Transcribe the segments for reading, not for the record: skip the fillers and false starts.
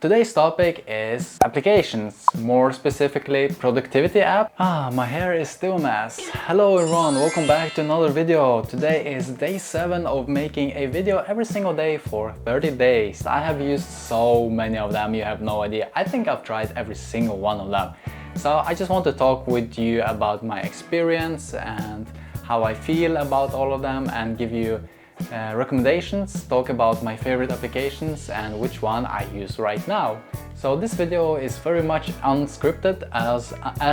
Today's topic is applications, more specifically productivity app. My hair is still a mess. Hello everyone, welcome back to another video. Today is day 7 of making a video every single day for 30 days. I have used so many of them, you have no idea. I think I've tried every single one of them. So I just want to talk with you about my experience and how I feel about all of them and give you recommendations, talk about my favorite applications and which one I use right now. So this video is very much unscripted, as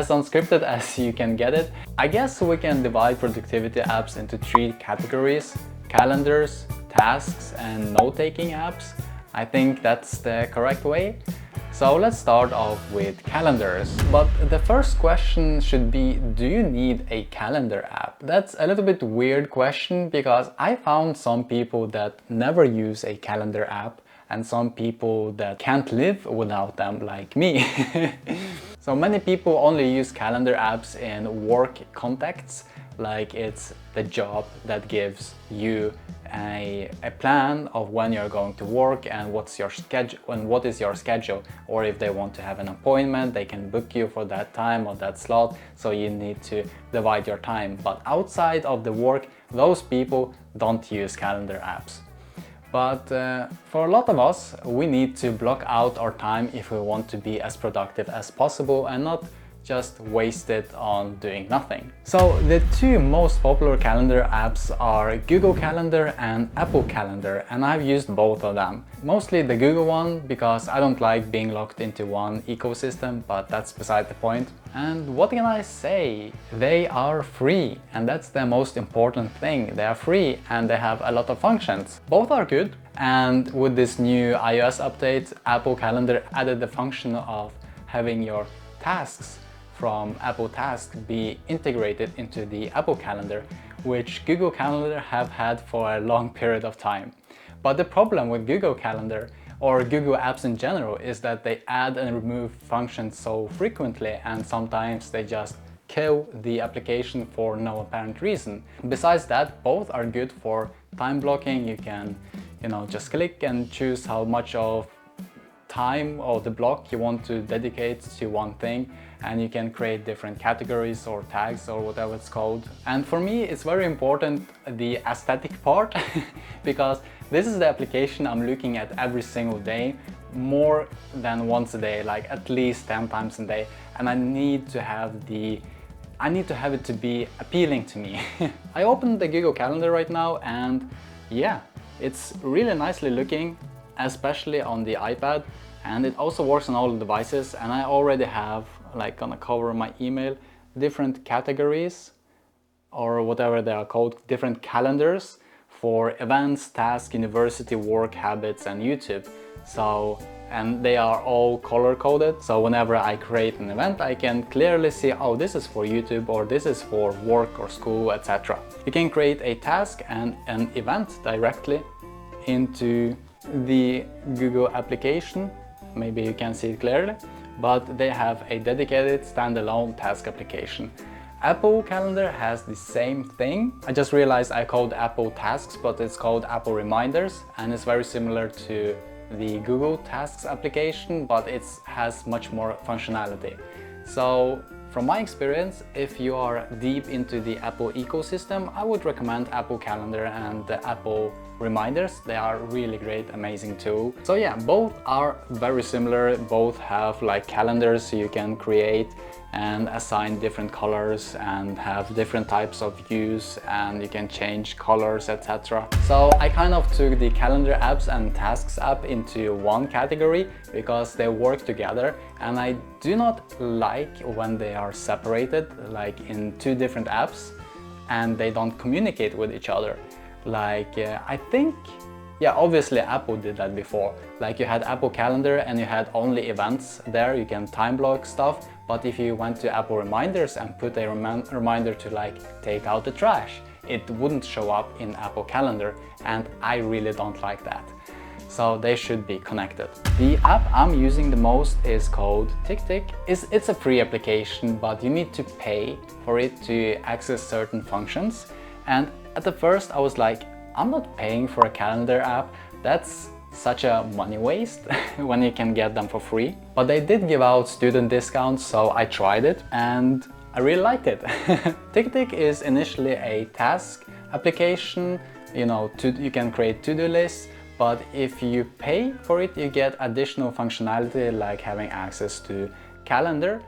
unscripted as you can get it. I guess we can divide productivity apps into 3 categories: calendars, tasks and note-taking apps. I think that's the correct way. So let's start off with calendars. But the first question should be, do you need a calendar app? That's a little bit weird question because I found some people that never use a calendar app and some people that can't live without them, like me. So many people only use calendar apps in work contexts, like it's the job that gives you a plan of when you're going to work and what's your schedule and what is your schedule, or if they want to have an appointment they can book you for that time or that slot, so you need to divide your time. But outside of the work, those people don't use calendar apps. But for a lot of us, we need to block out our time if we want to be as productive as possible and not just waste it on doing nothing. So the 2 most popular calendar apps are Google Calendar and Apple Calendar, and I've used both of them. Mostly the Google one because I don't like being locked into one ecosystem, but that's beside the point. And what can I say? They are free, and that's the most important thing. They are free and they have a lot of functions. Both are good, and with this new iOS update, Apple Calendar added the function of having your tasks from Apple Tasks be integrated into the Apple Calendar, which Google Calendar have had for a long period of time. But the problem with Google Calendar or Google apps in general is that they add and remove functions so frequently, and sometimes they just kill the application for no apparent reason. Besides that, both are good for time blocking. You can, just click and choose how much of time or the block you want to dedicate to one thing, and you can create different categories or tags or whatever it's called. And for me it's very important, the aesthetic part, because this is the application I'm looking at every single day, more than once a day, like at least 10 times a day, and I need to have it to be appealing to me. I opened the Google Calendar right now, and yeah, it's really nicely looking, especially on the iPad, and it also works on all the devices. And I already have, like on the cover of my email, different categories or whatever they are called, different calendars for events, tasks, university, work, habits and YouTube. So, and they are all color coded, so whenever I create an event I can clearly see, oh, this is for YouTube or this is for work or school, etc. You can create a task and an event directly into the Google application. Maybe you can see it clearly, but they have a dedicated standalone task application. Apple Calendar has the same thing. I just realized I called Apple Tasks, but it's called Apple Reminders, and it's very similar to the Google Tasks application, but it has much more functionality. So from my experience, if you are deep into the Apple ecosystem, I would recommend Apple Calendar and the Apple Reminders. They are really great, amazing tool. So yeah, both are very similar. Both have like calendars so you can create and assign different colors and have different types of views, and you can change colors, etc. So I kind of took the calendar apps and tasks app into one category because they work together, and I do not like when they are separated, like in 2 different apps, and they don't communicate with each other. Like I think, yeah, obviously Apple did that before. Like you had Apple Calendar and you had only events there, you can time block stuff. But if you went to Apple Reminders and put a reminder to like take out the trash, it wouldn't show up in Apple Calendar, and I really don't like that. So they should be connected. The app I'm using the most is called Notetaking. It's a free application, but you need to pay for it to access certain functions. And at the first I was like, I'm not paying for a calendar app. That's such a money waste when you can get them for free. But they did give out student discounts, so I tried it and I really liked it. Ticketing is initially a task application, you know, you can create to-do lists, but if you pay for it, you get additional functionality like having access to calendar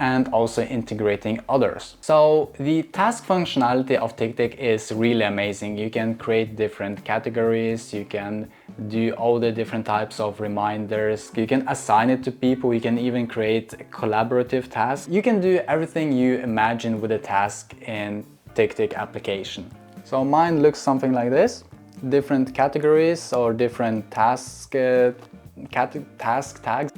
and also integrating others. So the task functionality of Ticketing is really amazing. You can create different categories, you can do all the different types of reminders, you can assign it to people, you can even create collaborative tasks. You can do everything you imagine with a task in Ticketing application. So mine looks something like this. Different categories or different task tags.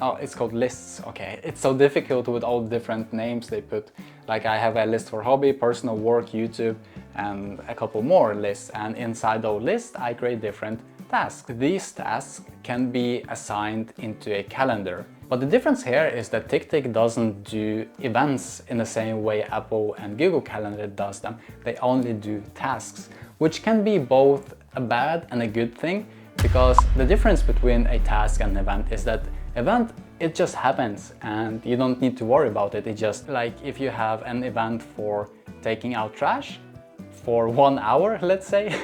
Oh, it's called lists. Okay, it's so difficult with all the different names they put. Like I have a list for hobby, personal, work, YouTube, and a couple more lists. And inside those lists, I create different tasks. These tasks can be assigned into a calendar. But the difference here is that Ticketing doesn't do events in the same way Apple and Google Calendar does them. They only do tasks, which can be both a bad and a good thing, because the difference between a task and an event is that event, it just happens and you don't need to worry about it. It's just like if you have an event for taking out trash for 1 hour, let's say,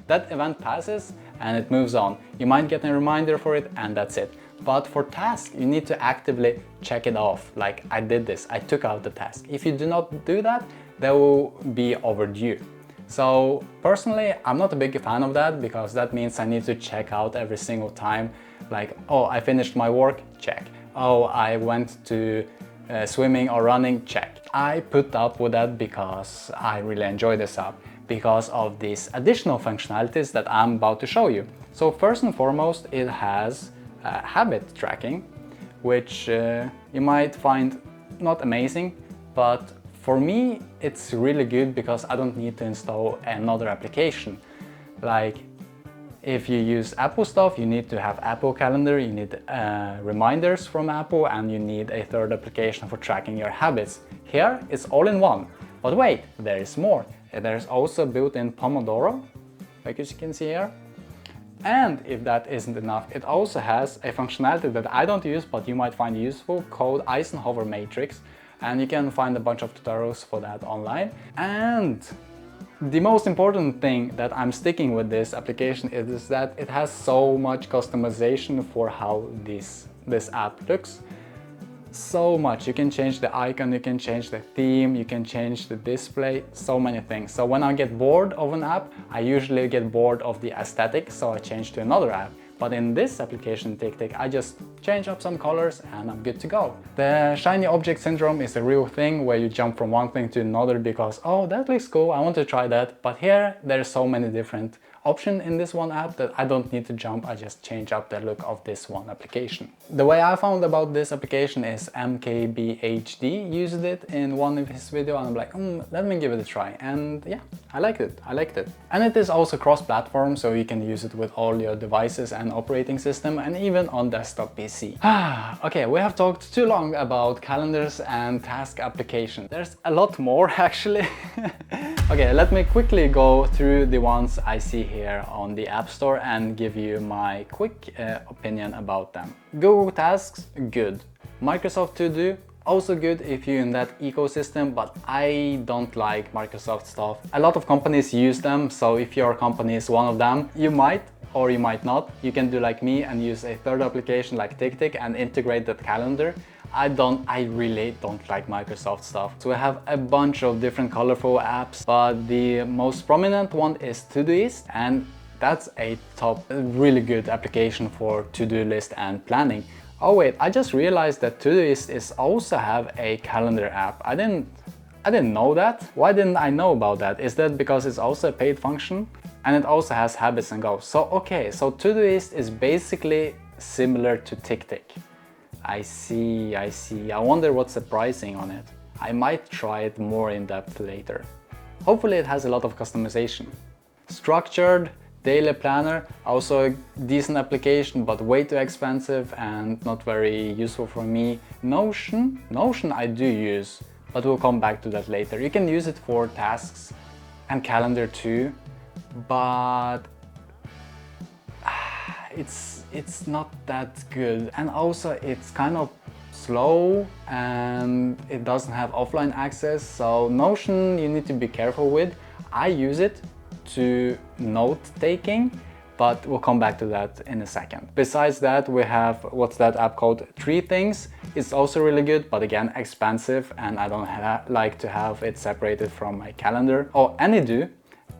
that event passes and it moves on. You might get a reminder for it and that's it. But for tasks, you need to actively check it off. Like, I did this, I took out the task. If you do not do that, they will be overdue. So personally, I'm not a big fan of that, because that means I need to check out every single time. Like, oh, I finished my work, check. Oh, I went to swimming or running, check. I put up with that because I really enjoy this app, because of these additional functionalities that I'm about to show you. So first and foremost, it has habit tracking, which you might find not amazing, but for me, it's really good because I don't need to install another application. Like, if you use Apple stuff, you need to have Apple Calendar, you need reminders from Apple, and you need a third application for tracking your habits. Here, it's all in one. But wait, there is more. There's also built-in Pomodoro, like as you can see here. And if that isn't enough, it also has a functionality that I don't use, but you might find useful, called Eisenhower Matrix. And you can find a bunch of tutorials for that online. And the most important thing that I'm sticking with this application is that it has so much customization for how this app looks. So much. You can change the icon, you can change the theme, you can change the display, so many things. So when I get bored of an app, I usually get bored of the aesthetic, so I change to another app. But in this application, Ticketing, I just change up some colors and I'm good to go. The shiny object syndrome is a real thing where you jump from one thing to another because, oh, that looks cool, I want to try that. But here, there's so many different options in this one app that I don't need to jump, I just change up the look of this one application. The way I found about this application is MKBHD used it in one of his videos, and I'm like, let me give it a try. And yeah, I liked it. And it is also cross-platform, so you can use it with all your devices and operating system, and even on desktop PC. Okay, we have talked too long about calendars and task application. There's a lot more actually. Okay, let me quickly go through the ones I see here on the App Store and give you my quick opinion about them. Google Tasks, good. Microsoft To Do, also good if you're in that ecosystem, but I don't like Microsoft stuff. A lot of companies use them, so if your company is one of them, you might or you might not. You can do like me and use a third application like Ticketing and integrate that calendar. I really don't like Microsoft stuff. So we have a bunch of different colorful apps, but the most prominent one is Todoist, and that's a really good application for to-do list and planning. Oh wait, I just realized that Todoist is also have a calendar app. I didn't know that. Why didn't I know about that? Is that because it's also a paid function? And it also has habits and goals. So okay, so Todoist is basically similar to Ticketing. I see. I wonder what's the pricing on it. I might try it more in depth later. Hopefully it has a lot of customization. Structured Daily Planner, also a decent application, but way too expensive and not very useful for me. Notion I do use, but we'll come back to that later. You can use it for tasks and calendar too, but it's not that good, and also it's kind of slow and it doesn't have offline access. So Notion you need to be careful with. I use it to note taking, but we'll come back to that in a second. Besides that, we have, what's that app called? 3 Things. It's also really good, but again, expensive, and I don't like to have it separated from my calendar. Oh, Anydo.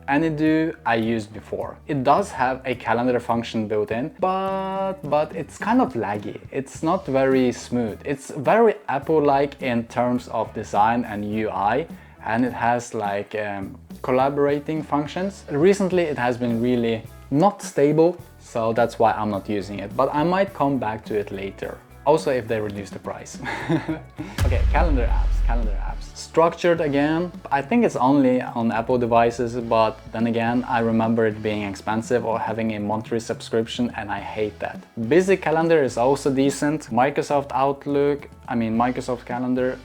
Anydo I used before. It does have a calendar function built in, but it's kind of laggy. It's not very smooth. It's very Apple-like in terms of design and UI, and it has like collaborating functions. Recently it has been really not stable, so that's why I'm not using it, but I might come back to it later. Also if they reduce the price. Okay, calendar apps. Structured again. I think it's only on Apple devices, but then again, I remember it being expensive or having a monthly subscription, and I hate that. Busy Calendar is also decent. Microsoft Outlook, Microsoft Calendar.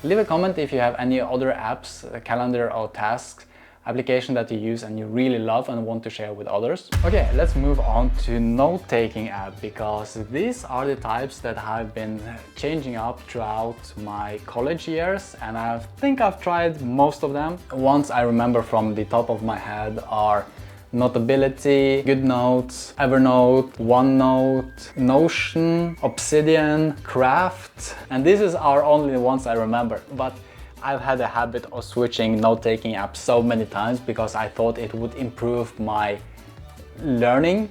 Leave a comment if you have any other apps, calendar or tasks, application that you use and you really love and want to share with others. Okay, let's move on to note-taking app, because these are the types that have been changing up throughout my college years, and I think I've tried most of them. Ones I remember from the top of my head are Notability, GoodNotes, Evernote, OneNote, Notion, Obsidian, Craft, and these are only the ones I remember. But I've had a habit of switching note-taking apps so many times because I thought it would improve my learning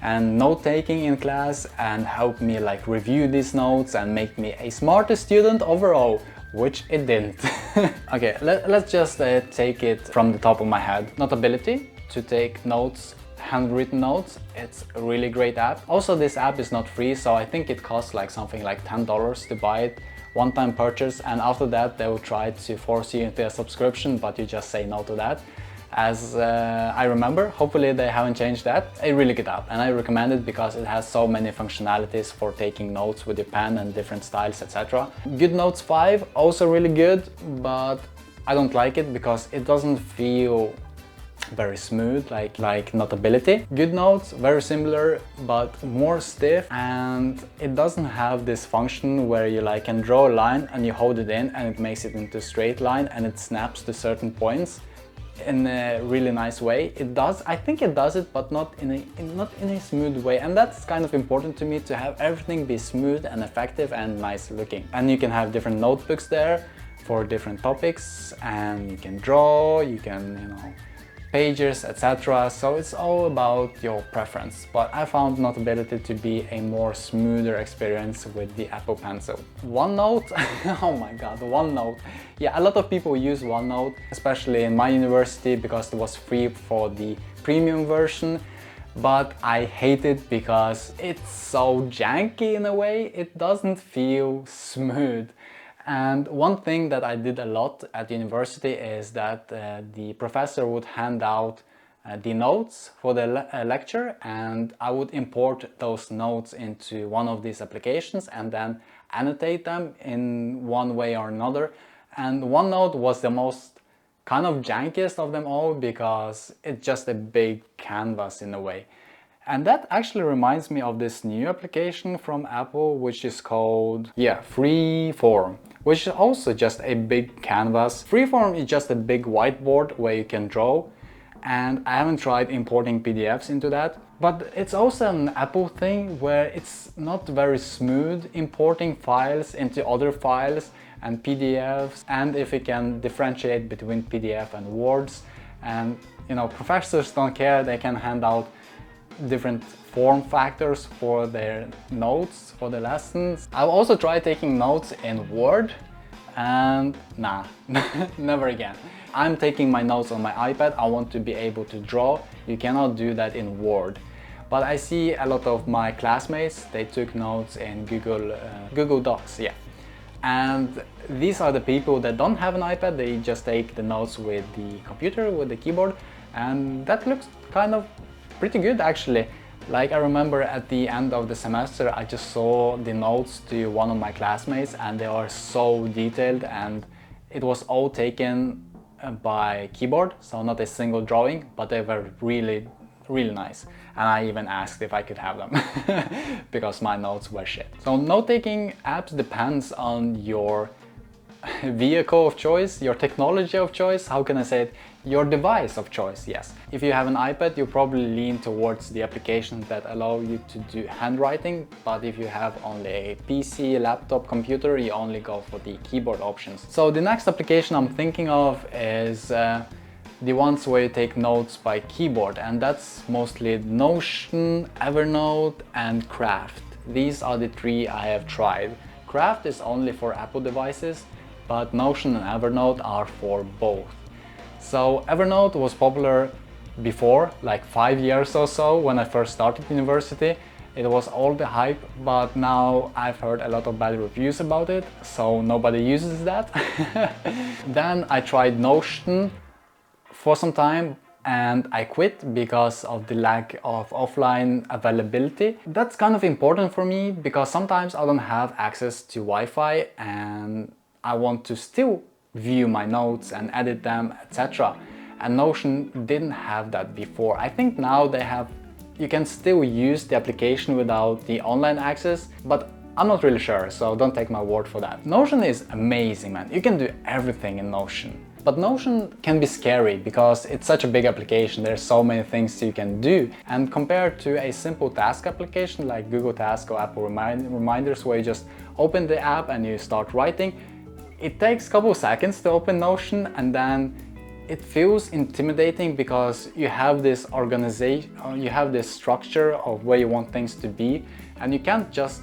and note-taking in class and help me like review these notes and make me a smarter student overall, which it didn't. Okay, let's just take it from the top of my head. Notability, to take notes, handwritten notes. It's a really great app. Also, this app is not free, so I think it costs like something like $10 to buy it. One-time purchase, and after that they will try to force you into a subscription, but you just say no to that. As I remember, hopefully they haven't changed that. A really good app, and I recommend it because it has so many functionalities for taking notes with your pen and different styles, etc. GoodNotes 5, also really good, but I don't like it because it doesn't feel very smooth like Notability. GoodNotes, very similar but more stiff, and it doesn't have this function where you like can draw a line and you hold it in and it makes it into a straight line and it snaps to certain points in a really nice way. It does, I think it does it, but not in a smooth way, and that's kind of important to me, to have everything be smooth and effective and nice looking. And you can have different notebooks there for different topics, and you can draw, you can, pages, etc. So it's all about your preference, but I found Notability to be a more smoother experience with the Apple Pencil. OneNote, oh my god, OneNote. Yeah, a lot of people use OneNote, especially in my university, because it was free for the premium version, but I hate it because it's so janky in a way. It doesn't feel smooth. And one thing that I did a lot at university is that the professor would hand out the notes for the lecture, and I would import those notes into one of these applications and then annotate them in one way or another. And OneNote was the most kind of jankiest of them all because it's just a big canvas in a way. And that actually reminds me of this new application from Apple, which is called, Freeform, which is also just a big canvas. Freeform is just a big whiteboard where you can draw, and I haven't tried importing PDFs into that. But it's also an Apple thing where it's not very smooth importing files into other files and PDFs, and if you can differentiate between PDF and words. And professors don't care, they can hand out different form factors for their notes, for the lessons. I've also tried taking notes in Word, and nah, never again. I'm taking my notes on my iPad. I want to be able to draw. You cannot do that in Word. But I see a lot of my classmates, they took notes in Google Docs, And these are the people that don't have an iPad, they just take the notes with the computer, with the keyboard, and that looks kind of pretty good actually. Like I remember at the end of the semester I just saw the notes to one of my classmates, and they are so detailed, and it was all taken by keyboard, so not a single drawing, but they were really really nice. And I even asked if I could have them because my notes were shit. So note-taking apps depends on your vehicle of choice, your technology of choice, how can I say it, your device of choice, yes. If you have an iPad, you probably lean towards the applications that allow you to do handwriting, but if you have only a PC, laptop, computer, you only go for the keyboard options. So the next application I'm thinking of is the ones where you take notes by keyboard, and that's mostly Notion, Evernote and Craft. These are the three I have tried. Craft is only for Apple devices, but Notion and Evernote are for both. So Evernote was popular before, like 5 years or so, when I first started university. It was all the hype, but now I've heard a lot of bad reviews about it, so nobody uses that. Then I tried Notion for some time and I quit because of the lack of offline availability. That's kind of important for me because sometimes I don't have access to Wi-Fi and I want to still view my notes and edit them, etc. And Notion didn't have that before. I think now they have, you can still use the application without the online access, but I'm not really sure, so don't take my word for that. Notion is amazing, man. You can do everything in Notion. But Notion can be scary because it's such a big application. There's so many things you can do. And compared to a simple task application like Google Task or Apple Reminders, where you just open the app and you start writing, it takes a couple seconds to open Notion, and then it feels intimidating because you have this organization, you have this structure of where you want things to be, and you can't just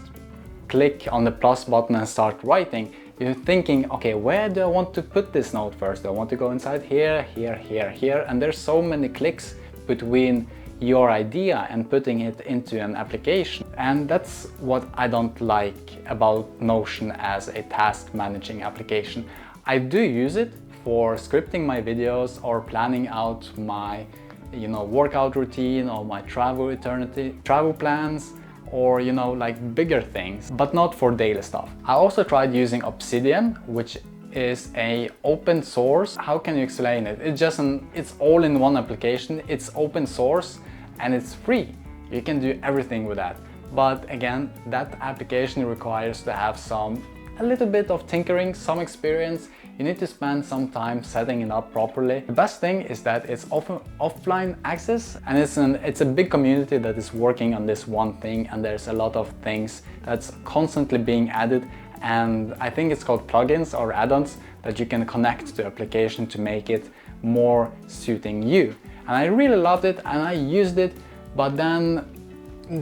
click on the plus button and start writing. You're thinking, okay, where do I want to put this note first? Do I want to go inside here, here, here, here? And there's so many clicks between your idea and putting it into an application. And that's what I don't like about Notion as a task managing application. I do use it for scripting my videos or planning out my, workout routine or my travel plans, or like bigger things, but not for daily stuff. I also tried using Obsidian, which is a open source. How can you explain it? It's all in one application. It's open source and it's free. You can do everything with that. But again, that application requires to have a little bit of tinkering, some experience. You need to spend some time setting it up properly. The best thing is that it's offline access, and it's a big community that is working on this one thing, and there's a lot of things that's constantly being added, and I think it's called plugins or add-ons that you can connect to the application to make it more suiting you. And I really loved it and I used it, but then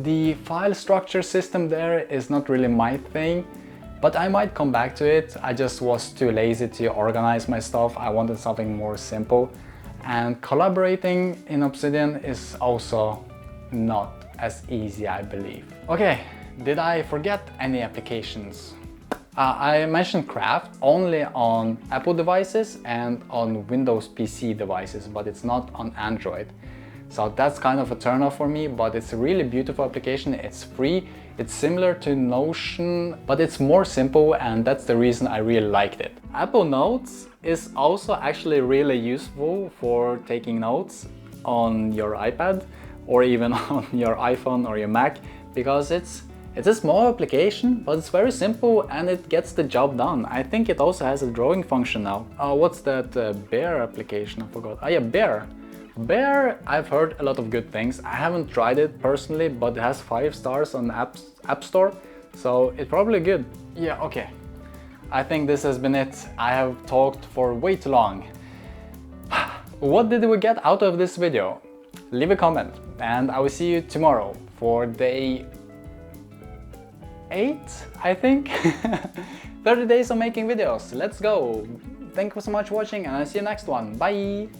the file structure system there is not really my thing. But I might come back to it. I just was too lazy to organize my stuff. I wanted something more simple. And collaborating in Obsidian is also not as easy, I believe. Okay, did I forget any applications? I mentioned Craft only on Apple devices and on Windows PC devices, but it's not on Android. So that's kind of a turn-off for me, but it's a really beautiful application. It's free. It's similar to Notion, but it's more simple, and that's the reason I really liked it. Apple Notes is also actually really useful for taking notes on your iPad or even on your iPhone or your Mac, because it's a small application, but it's very simple and it gets the job done. I think it also has a drawing function now. What's that Bear application? I forgot. Oh yeah, Bear. Bear, I've heard a lot of good things. I haven't tried it personally, but it has 5 stars on the App Store, so it's probably good. Yeah, okay. I think this has been it. I have talked for way too long. What did we get out of this video? Leave a comment, and I will see you tomorrow for day 8, I think. 30 days of making videos. Let's go. Thank you so much for watching, and I'll see you next one. Bye!